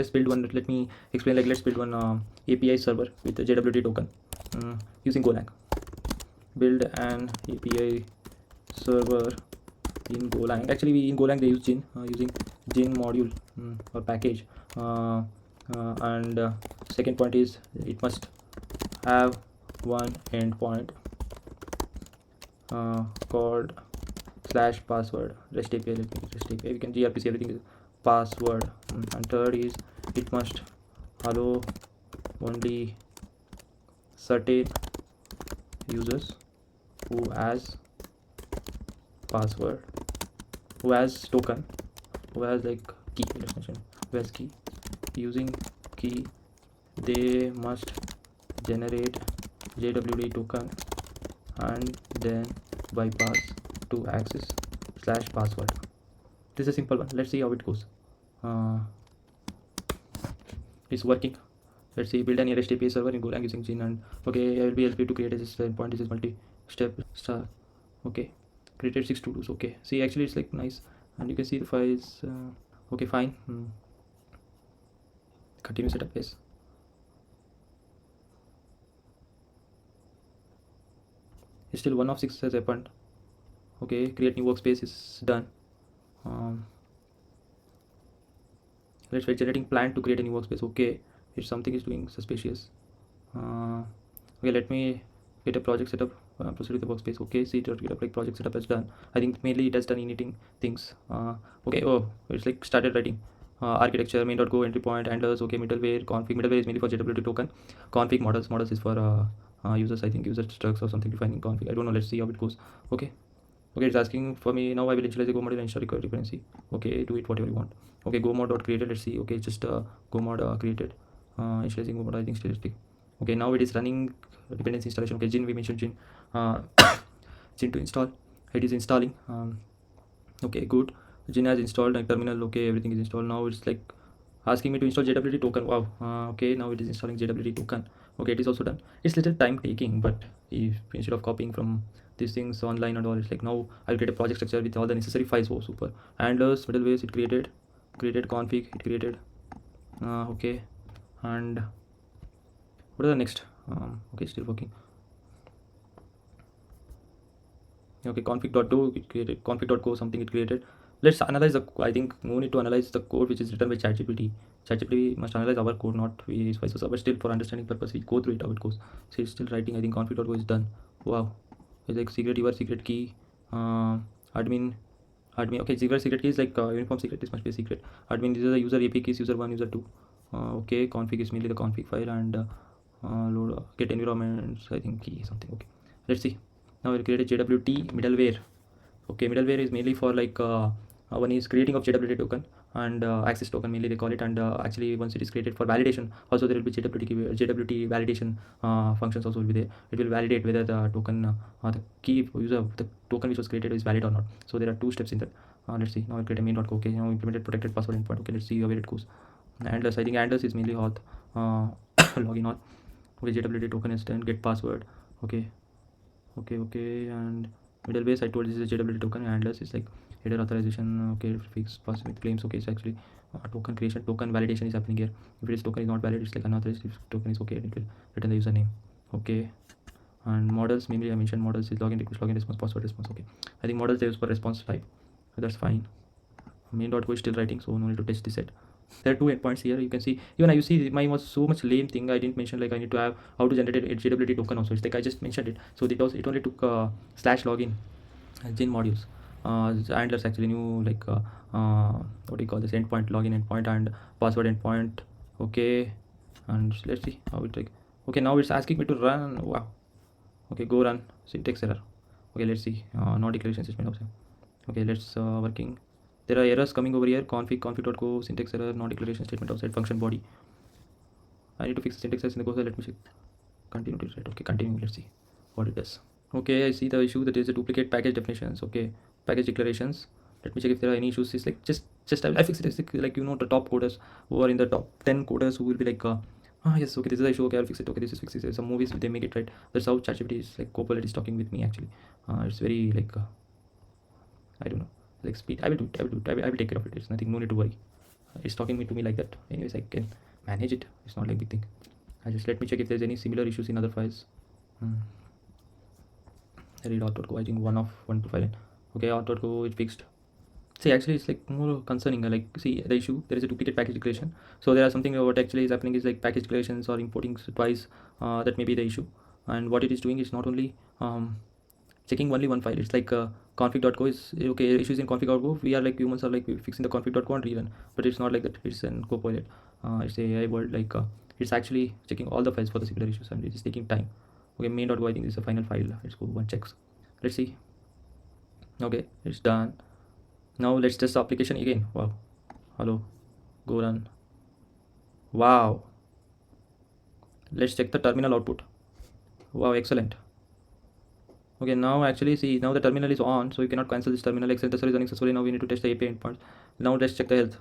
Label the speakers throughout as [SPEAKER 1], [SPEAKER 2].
[SPEAKER 1] let's build one. Let me explain. Like, let's build one API server with a JWT token using Golang. Build an API server in Golang. Actually, in Golang they use Gin, using Gin module or package. And second point is it must have one endpoint called /password REST API. REST API. We can gRPC everything is password. And third is it must allow only certain users who has password, who has token, who has like key. Let's mention who has key. Using key, they must generate JWT token and then bypass to access /password. This is a simple one. Let's see how it goes. It's working. Let's see. Build an REST API server in Golang using Gin, and okay, I will be help you to create a endpoint. This is multi-step star. Okay, created 6 to dos. Okay, see, actually it's like nice, and you can see the files. Okay, fine. Continue setup. Yes. It's still 1 of 6 has happened. Okay, create new workspace is done. Let's wait. Generating plan to create a new workspace. Okay, if something is doing suspicious. Okay, let me get a project setup. Proceed with the workspace. Okay, see, get up like project setup is done. I think mainly it has done initting things. Okay, oh, it's like started writing. Architecture, main.go, entry point, handlers. Okay, middleware, config. Middleware is mainly for JWT token. Config models is for users. I think user structs or something defining config. I don't know. Let's see how it goes. Okay. Okay, it's asking for me now. I will initialize the go mod and install required dependency. Okay, do it whatever you want. Okay, go mod dot created. Let's see. Okay, just go mod created. Initializing go mod. I think still stick. Okay, now it is running dependency installation. Okay, Gin, we mentioned Gin. Gin to install. It is installing. Okay, good. Gin has installed like terminal. Okay, everything is installed. Now it's like asking me to install JWT token. Wow. Okay, now it is installing JWT token. Okay, it is also done. It's little time taking, but if instead of copying from these things online and all, it's like now I'll create a project structure with all the necessary files. Oh, super. Handlers, middlewares, it created config, it created. Okay, and what is the next? Okay, still working. Okay, config.do, it created. Config.go, something it created. Let's analyze the. I think no need to analyze the code which is written by ChatGPT. ChatGPT must analyze our code, not we vice versa. But still, for understanding purpose, we go through it how it goes. See, it's still writing. I think config.go is done. Wow, it's like secret, your secret key. Admin. Okay, secret key is like uniform secret. This must be a secret. Admin. This is the user AP keys. User 1, user 2. Okay, config is mainly the config file, and load get environments. I think key something. Okay, let's see. Now we'll create a JWT middleware. Okay, middleware is mainly for like one is creating of JWT token and access token mainly they call it, and actually once it is created for validation also there will be JWT validation functions also will be there. It will validate whether the token the key user the token which was created is valid or not. So there are 2 steps in that. Let's see. Now I'll create a main.go. Okay, now implemented protected password endpoint. Okay, let's see where it goes. Handlers, I think handlers is mainly auth login on. Okay, JWT token is done. Get password. Okay, and middlebase I told this is a JWT token. Handlers is like header authorization. Okay, fix pass with claims. Okay, it's actually token creation, token validation is happening here. If this token is not valid, it's like unauthorized. If token is okay, it will return the username. Okay, and models mainly I mentioned models is login request, login response, password response. Okay, I think models they use for response type. That's fine. Main.go is still writing, so no need to test this set. There are 2 endpoints here. You can see even you see mine was so much lame thing. I didn't mention like I need to have how to generate a JWT token also. It's like I just mentioned it. So it only took /login Gin modules. Handlers actually new like what do you call this endpoint, login endpoint and password endpoint. Okay, and let's see how it like. Okay, now it's asking me to run. Wow. Okay, go run. Syntax error. Okay, let's see. No declaration statement also. Okay, let's working. There are errors coming over here. Config.go, syntax error, non-declaration statement outside function body. I need to fix the syntax errors in the code. Let me check. Continue to write. Okay, continue. Let's see what it does. Okay, I see the issue that there is a duplicate package definitions. Okay, package declarations. Let me check if there are any issues. It's like just I fix it. It's like the top coders who are in the top 10 coders who will be like yes, okay, this is the issue. Okay, I'll fix it. Okay, this is fixed. Some movies they make it right. That's how ChatGPT is like Copilot is talking with me actually. It's very like I don't know, like speed. I will do it. I will take care of it. It's nothing. No need to worry. it's talking to me like that. Anyways, I can manage it. It's not like big thing. I just let me check if there's any similar issues in other files. Hmm. Read auto.go. I think one to file. Okay, auto.go it fixed. See, actually, it's like more concerning. Like, see the issue. There is a duplicate package declaration. So there are something what actually is happening is like package declarations or importing twice. That may be the issue. And what it is doing is not only checking only one file. It's like config.go is okay. Issues in config.go. We are like humans are like fixing the config.go and rerun, but it's not like that. It's an Copilot. It's a AI world. Like it's actually checking all the files for the similar issues, and it is taking time. Okay, main.go. I think is the final file. Let's go one checks. Let's see. Okay, it's done. Now let's test the application again. Wow. Hello. Go run. Wow. Let's check the terminal output. Wow, excellent. Okay, now actually see now the terminal is on, so you cannot cancel this terminal. Except the server is running successfully. Now we need to test the API endpoints. Now let's check the health.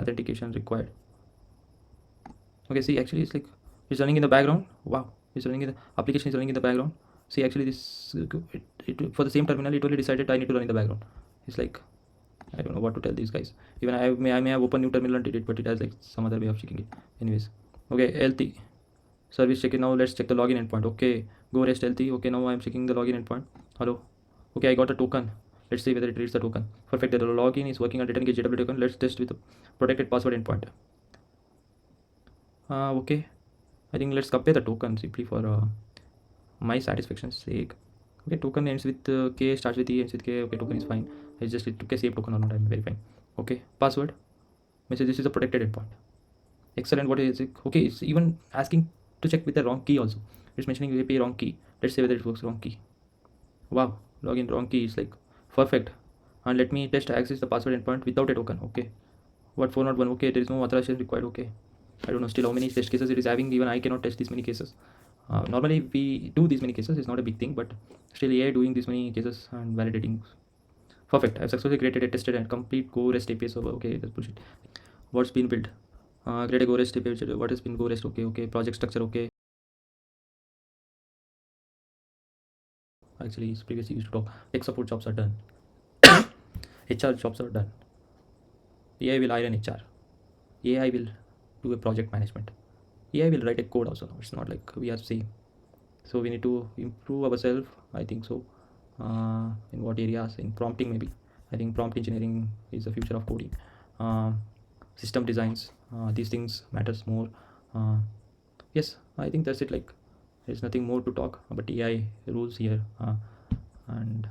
[SPEAKER 1] Authentication required. Okay, see actually it's like it's running in the background. Wow, it's running in the application is running in the background. See actually this for the same terminal it only decided I need to run in the background. It's like I don't know what to tell these guys. Even I may have opened new terminal and did it, but it has like some other way of checking it. Anyways, okay, LT service check it. Now let's check the login endpoint. Okay, go rest LT. Okay, now I'm checking the login endpoint. Hello. Okay, I got a token. Let's see whether it reads the token. Perfect. The login is working on returning a JW token. Let's test with a protected password endpoint. Okay. I think let's compare the token simply for my satisfaction's sake. Okay, token ends with K, starts with E, ends with K. Okay, token is fine. It's just it took a save token or not. I'm very fine. Okay, password. Message this is a protected endpoint. Excellent. What is it? Okay, it's even asking to check with the wrong key also. It's mentioning API wrong key. Let's say whether it works wrong key. Wow, login wrong key is like perfect. And let me test access the password endpoint without a token. Okay. What 401? Okay, there is no authorization required. Okay. I don't know still how many test cases it is having. Even I cannot test these many cases. Normally we do these many cases. It's not a big thing, but still AI doing these many cases and validating. Perfect. I've successfully created a tested and complete Go REST API server. Okay, that's bullshit. What's been built? Create a Go REST API. What has been Go REST? Okay, okay. Project structure. Okay. Actually, it's previously used to talk. Tech support jobs are done. HR jobs are done. AI will hire an HR. AI will do a project management. AI will write a code also. It's not like we are same. So we need to improve ourselves. I think so. In what areas? In prompting maybe. I think prompt engineering is the future of coding. System designs. These things matters more. Uh, yes, I think that's it. Like there's nothing more to talk about AI rules here. And